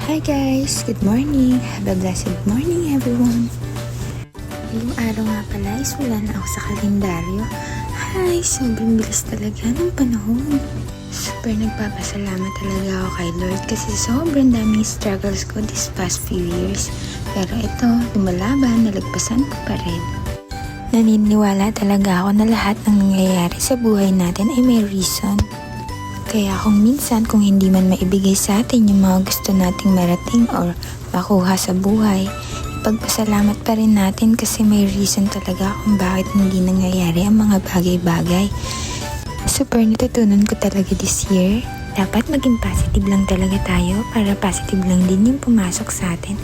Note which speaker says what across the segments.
Speaker 1: Hi guys! Good morning! Have a blessed morning everyone! Ngayong araw nga pala is wala na ako sa kalendaryo. Hi! Sobrang bilis talaga ng panahon. Super nagpapasalamat talaga ako kay Lord kasi sobrang daming struggles ko this past few years. Pero ito, lumalaban, nalagpasan ko pa rin. Naniniwala talaga ako na lahat ng nangyayari sa buhay natin ay may reason. Kaya kung minsan kung hindi man maibigay sa atin yung mga gusto nating marating or makuha sa buhay, ipagpasalamat pa rin natin kasi may reason talaga kung bakit hindi nangyayari ang mga bagay-bagay. Super natutunan ko talaga this year. Dapat maging positive lang talaga tayo para positive lang din yung pumasok sa atin.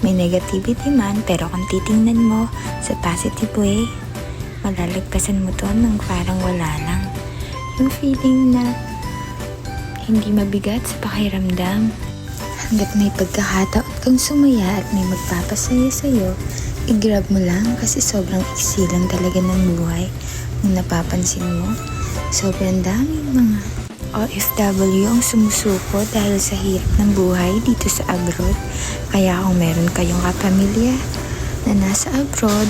Speaker 1: May negativity man pero kung titingnan mo sa positive way, malalagpasan mo to ng parang wala lang. Yung feeling na hindi mabigat sa pakiramdam. Hanggat may pagkakataon kang sumaya at may magpapasaya sa'yo, i-grab mo lang kasi sobrang iksi lang talaga ng buhay. Kung napapansin mo, sobrang daming mga OFW ang sumusuko dahil sa hirap ng buhay dito sa abroad. Kaya kung meron kayong kapamilya na nasa abroad,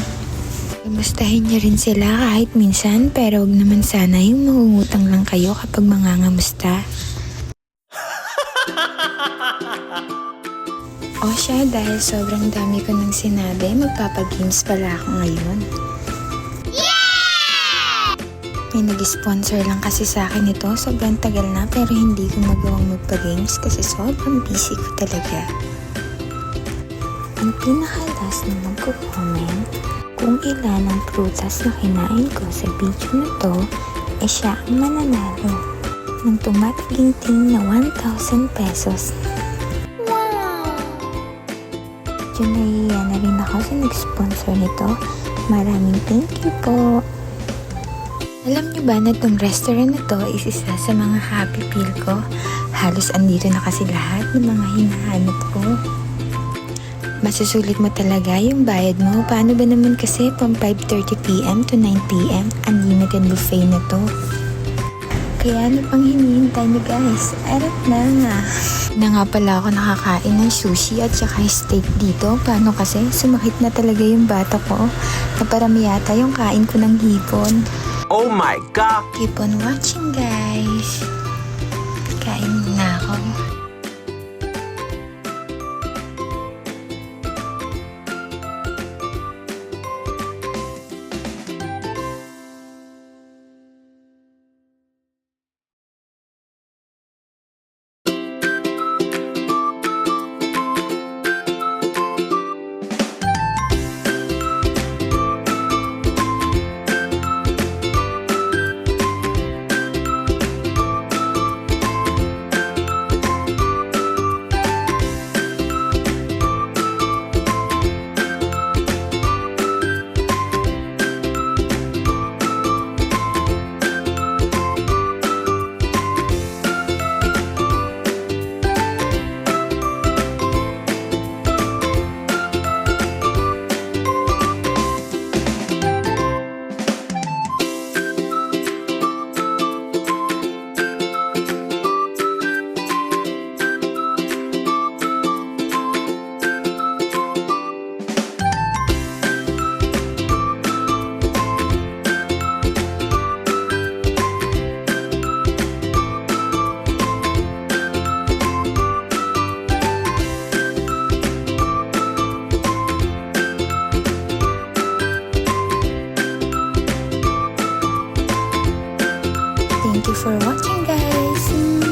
Speaker 1: kamustahin niyo rin sila kahit minsan pero wag naman sana yung mangungutang lang kayo kapag mangangamusta. O siya, dahil sobrang dami ko nang sinabi, magpapagames pala ako ngayon. Yeah! May nag-sponsor lang kasi sa akin ito, sobrang tagal na pero hindi ko magawang magpagames kasi sobrang busy ko talaga. Ang pinaka-last na magko-comment kung ilan ang prutas na kinain ko sa video na to, ay siya ang mananalo ng tumataginting na 1,000 pesos. Nahiya na rin ako sa nag-sponsor nito. Maraming thank you po. Alam niyo ba na itong restaurant na to is isa sa mga happy pill ko? Halos andito na kasi lahat ng mga hinahanap ko. Masusulit mo talaga yung bayad mo. Paano ba naman kasi from 5:30 PM to 9 PM, unlimited buffet na to. Kaya ano pang hinihintay niyo guys? Arap na nga. Na nga pala ako nakakain ng sushi at saka steak dito. Paano kasi? Sumakit na talaga yung bata ko. Naparami yata yung kain ko ng hipon.
Speaker 2: Oh my God!
Speaker 1: Keep on watching guys. Kain na ako. Thank you for watching guys.